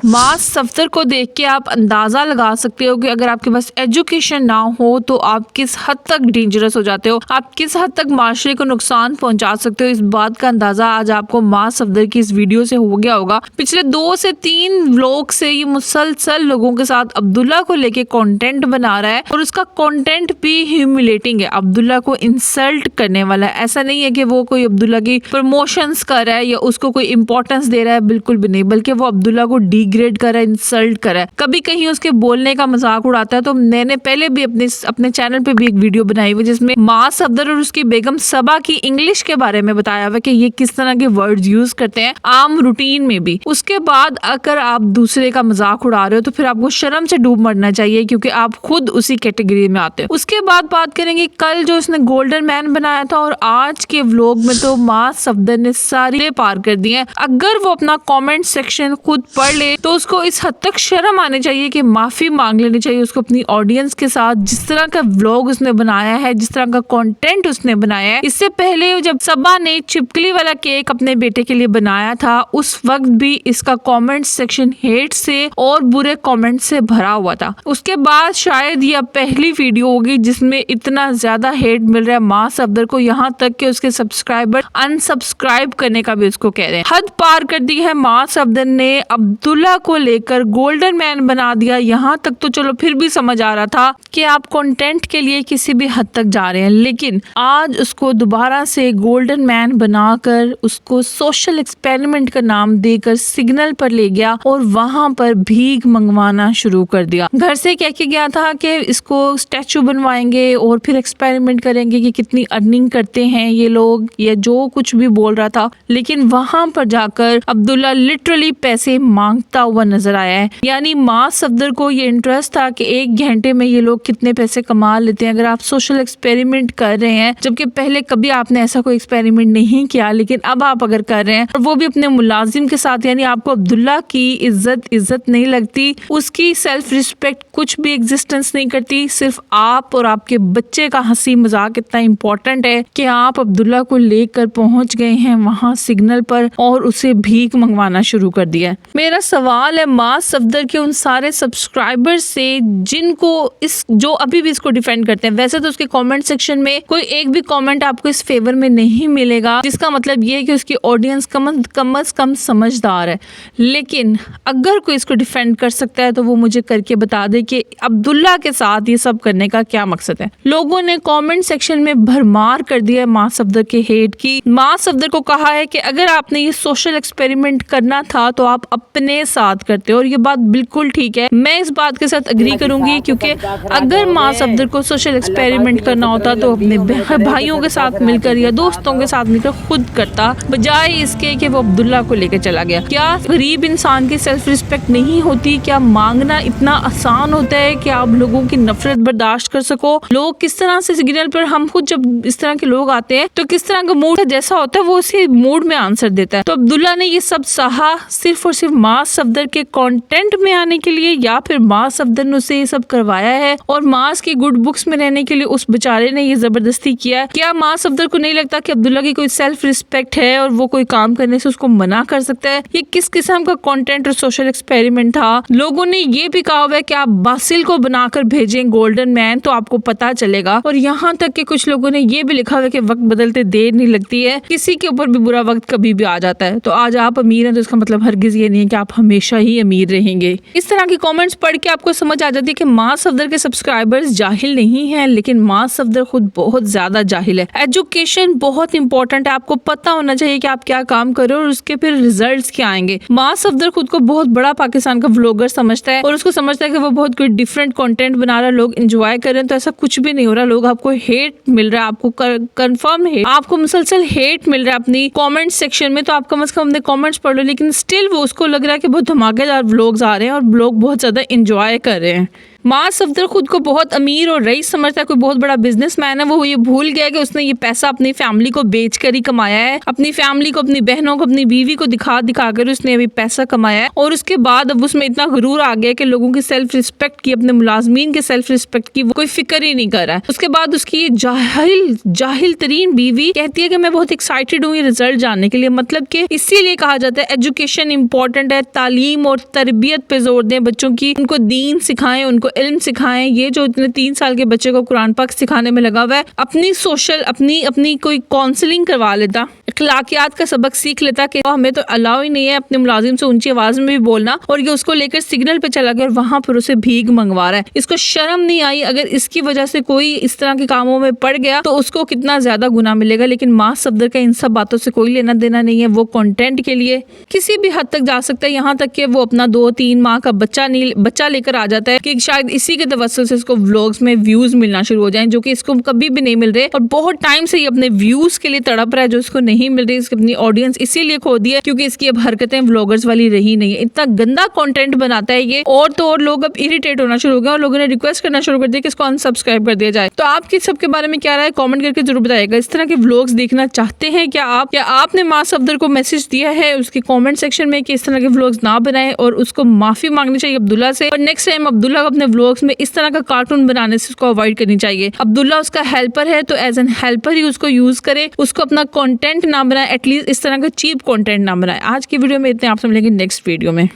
मास सफदर को देख के आप अंदाजा लगा सकते हो कि अगर आपके पास एजुकेशन ना हो तो आप किस हद तक डेंजरस हो जाते हो, आप किस हद तक माशरे को नुकसान पहुंचा सकते हो। इस बात का अंदाजा आज आपको मास सफदर की इस वीडियो से हो गया होगा। पिछले 2 से 3 व्लॉग से ये मुसलसल लोगों के साथ अब्दुल्ला को लेके कंटेंट बना रहा है और उसका कंटेंट भी ह्यूमिलेटिंग है, अब्दुल्ला को इंसल्ट करने वाला है। ऐसा नहीं है कि वो कोई अब्दुल्ला की प्रमोशंस कर रहा है या उसको कोई इंपॉर्टेंस दे रहा है, बिल्कुल भी नहीं, बल्कि वो अब्दुल्ला को डिग्रेड कर रहा है, इंसल्ट कर रहा है। कभी कहीं उसके बोलने का मजाक उड़ाता है। तो मैंने पहले भी अपने चैनल पे भी एक वीडियो बनाई हुई जिसमें मास सफदर और उसकी बेगम सबा की इंग्लिश के बारे में बताया हुआ कि ये किस तरह के वर्ड्स यूज करते हैं आम रूटीन में भी। उसके बाद अगर आप दूसरे का मजाक उड़ा रहे हो तो फिर आपको शर्म से डूब मरना चाहिए, क्योंकि आप खुद उसी कैटेगरी में आते हो। उसके बाद बात करेंगे कल जो उसने गोल्डन मैन बनाया था और आज के व्लॉग में तो मास सफदर ने सारी पार कर दी है। अगर वो अपना कमेंट सेक्शन खुद पढ़ ले तो उसको इस हद तक शर्म आनी चाहिए कि माफी मांग लेनी चाहिए उसको अपनी ऑडियंस के साथ। जिस तरह का व्लॉग उसने बनाया है, जिस तरह का कंटेंट उसने बनाया है, इससे पहले जब सबा ने छिपकली वाला केक अपने बेटे के लिए बनाया था उस वक्त भी इसका कमेंट सेक्शन हेट से और बुरे कमेंट से भरा हुआ था। उसके बाद शायद यह पहली वीडियो होगी जिसमें इतना ज्यादा हेट मिल रहा है मास सफदर को, यहाँ तक कि उसके सब्सक्राइबर अनसब्सक्राइब करने का भी उसको कह रहे हैं। हद पार कर दी है मास सफदर ने, अब्दुल्ला को लेकर गोल्डन मैन बना दिया। यहाँ तक तो चलो फिर भी समझ आ रहा था कि आप कंटेंट के लिए किसी भी हद तक जा रहे हैं, लेकिन आज उसको दोबारा से गोल्डन मैन बनाकर उसको सोशल एक्सपेरिमेंट का नाम देकर सिग्नल पर ले गया और वहां पर भीख मंगवाना शुरू कर दिया। घर से कह के गया था कि इसको स्टैचू बनवाएंगे और फिर एक्सपेरिमेंट करेंगे कि कितनी अर्निंग करते हैं ये लोग, या जो कुछ भी बोल रहा था। लेकिन वहां पर जाकर अब्दुल्ला लिटरली पैसे मांगता हुआ नजर आया है। यानी मास सफदर को ये इंटरेस्ट था कि 1 घंटे में ये लोग कितने पैसे कमा लेते हैं अगर आप सोशल एक्सपेरिमेंट कर रहे हैं, जबकि पहले कभी आपने ऐसा कोई एक्सपेरिमेंट नहीं किया, लेकिन अब आप अगर कर रहे हैं और वो भी अपने मुलाजिम के साथ। यानी आपको अब्दुल्ला की इज्जत नहीं लगती, उसकी सेल्फ रिस्पेक्ट कुछ भी एग्जिस्टेंस नहीं करती। सिर्फ आप और आपके बच्चे का हंसी मजाक इतना इंपॉर्टेंट है कि आप अब्दुल्ला को लेकर पहुंच गए हैं वहां सिग्नल पर और उसे भीख मंगवाना शुरू कर दिया। मेरा सवाल है मास सफदर के उन सारे सब्सक्राइबर्स से जिनको जो अभी भी इसको डिफेंड करते हैं। वैसे तो उसके कमेंट सेक्शन में कोई एक भी कमेंट आपको इस फेवर में नहीं मिलेगा, जिसका मतलब ये है कि उसकी ऑडियंस कम से कम समझदार है। लेकिन अगर कोई इसको डिफेंड कर सकता है तो वो मुझे करके बता दे कि अब्दुल्ला के साथ ये सब करने का क्या मकसद है। लोगों ने कमेंट सेक्शन में भरमार कर दिया है मास सफदर के हेट की। मास सफदर को कहा है कि अगर आपने ये सोशल एक्सपेरिमेंट करना था तो आप अपने साथ करते हो, और ये बात बिल्कुल ठीक है। मैं इस बात के साथ अग्री करूंगी, क्योंकि अगर मास सफदर को सोशल एक्सपेरिमेंट करना होता तो अपने भाइयों के साथ मिलकर या दोस्तों के साथ मिलकर खुद करता, बजाय इसके कि वो अब्दुल्ला को लेकर चला गया। क्या गरीब इंसान की सेल्फ रिस्पेक्ट नहीं होती? क्या मांगना इतना आसान होता है कि आप लोगों की नफरत बर्दाश्त कर सको? लोग किस तरह से सिग्नल पर, हम खुद जब इस तरह के लोग आते हैं तो किस तरह का मूड जैसा होता है वो उसी मूड में आंसर देता है। तो अब्दुल्ला ने ये सब सहा सिर्फ और सिर्फ मास सफदर के कंटेंट में आने के लिए, या फिर मास सफदर ने उसे ये सब करवाया है और मास की गुड बुक्स में रहने के लिए उस बेचारे ने ये जबरदस्ती किया? क्या मास सफदर को नहीं लगता कि अब्दुल्ला की कोई सेल्फ रिस्पेक्ट है और वो कोई काम करने से उसको मना कर सकता है? ये किस किस्म का कंटेंट और सोशल एक्सपेरिमेंट था? लोगों ने ये भी कहा हुआ है कि आप बासिल को बनाकर भेजें गोल्डन मैन तो आपको पता चलेगा, और यहाँ तक कि कुछ लोगों ने ये भी लिखा हुआ है कि वक्त बदलते देर नहीं लगती है, किसी के ऊपर भी बुरा वक्त कभी भी आ जाता है। तो आज आप अमीर हैं तो इसका मतलब हरगिज ये नहीं है कि आप हमेशा ही अमीर रहेंगे। इस तरह के कमेंट्स पढ़ के आपको समझ आ जाती है कि मास सफदर के सब्सक्राइबर्स जाहिल नहीं हैं, लेकिन मास सफदर खुद बहुत ज्यादा जाहिल है। एजुकेशन बहुत इंपॉर्टेंट है, आपको पता होना चाहिए कि आप क्या काम कर रहे हो और उसके फिर रिजल्ट्स क्या आएंगे। मास सफदर खुद को बहुत बड़ा पाकिस्तान का व्लॉगर समझता है और उसको समझता है कि वो बहुत कोई डिफरेंट कंटेंट बना रहा है, लोग एंजॉय कर रहे हैं। तो ऐसा कुछ भी नहीं हो रहा, लोग आपको हेट मिल रहा है, आपको कंफर्म है, आपको मुसलसल हेट मिल रहा है अपनी कमेंट सेक्शन में। तो आप कम से कम अपने कमेंट्स पढ़ लो, लेकिन स्टिल वो उसको लग रहा है कि बहुत धमाकेदार व्लॉग्स आ रहे हैं और लोग बहुत ज्यादा एंजॉय कर रहे हैं। माँ सफदर खुद को बहुत अमीर और रईस समझता है, कोई बहुत बड़ा बिजनेसमैन है। वो ये भूल गया कि उसने ये पैसा अपनी फैमिली को बेचकर ही कमाया है, अपनी फैमिली को, अपनी बहनों को, अपनी बीवी को दिखा दिखा कर उसने अभी पैसा कमाया है। और उसके बाद अब उसमें इतना गुरूर आ गया कि लोगों की सेल्फ रिस्पेक्ट की, अपने मुलाजमीन के सेल्फ रिस्पेक्ट की वो कोई फिक्र ही नहीं कर रहा है। उसके बाद उसकी ये जाहिल तरीन बीवी कहती है कि मैं बहुत एक्साइटेड हूँ ये रिजल्ट जानने के लिए। मतलब कि इसीलिए कहा जाता है एजुकेशन इंपॉर्टेंट है, तालीम और तरबियत पे जोर दें बच्चों की, उनको दीन सिखाएं, उनको इल्म सिखाएं। ये जो इतने 3 साल के बच्चे को कुरान पाक सिखाने में लगा हुआ है, अपनी सोशल अपनी कोई काउंसलिंग करवा लेता, अखलाकियात का सबक सीख लेता कि हमें तो अलाउ ही नहीं है अपने मुलाजिम से ऊंची आवाज में भी बोलना, और ये उसको लेकर सिग्नल पे चला गया और वहां पर उसे भीख मंगवा रहा है। इसको शर्म नहीं आई? अगर इसकी वजह से कोई इस तरह के कामों में पड़ गया तो उसको कितना ज्यादा गुनाह मिलेगा। लेकिन माँ सफदर का इन सब बातों से कोई लेना देना नहीं है। वो कंटेंट के लिए किसी भी हद तक जा सकता है, यहाँ तक कि वो अपना 2-3 माह का बच्चा लेकर आ जाता है कि शायद इसी के तवस्सुल से इसको व्लॉग्स में व्यूज मिलना शुरू हो जाए, जो कि इसको कभी भी नहीं मिल रहे। और बहुत टाइम से ये अपने व्यूज के लिए तड़प रहा है जो इसको नहीं मिल रही। इसकी अपनी ऑडियंस इसीलिए खो दी है क्योंकि इसकी अब हरकतें व्लॉगर्स वाली रही नहीं है। इतना गंदा कंटेंट बनाता है ये, और तो और लोग अब इरिटेट होना शुरू हो गए और लोगों ने रिक्वेस्ट करना शुरू कर दिया कि इसको अनसब्सक्राइब कर दिया जाए। तो आपके सबके बारे में क्या राय है, कमेंट करके जरूर बताइएगा। इस तरह के व्लॉग्स देखना चाहते हैं क्या आप, या आपने माँ सफदर को मैसेज दिया है उसके कमेंट सेक्शन में कि इस तरह के व्लॉग्स ना बनाएं और उसको माफी मांगनी चाहिए अब्दुल्ला से, और नेक्स्ट टाइम अब्दुल्ला को अपने व्लॉग्स में इस तरह का कार्टून बनाने से उसको अवॉइड करनी चाहिए। अब्दुल्ला उसका हेल्पर है तो एज एन हेल्पर ही उसको यूज करे, उसको अपना कंटेंट ना बनाए, एटलीस्ट इस तरह का चीप कंटेंट ना बनाए। आज की वीडियो में इतने, आप सब मिलेंगे नेक्स्ट वीडियो में।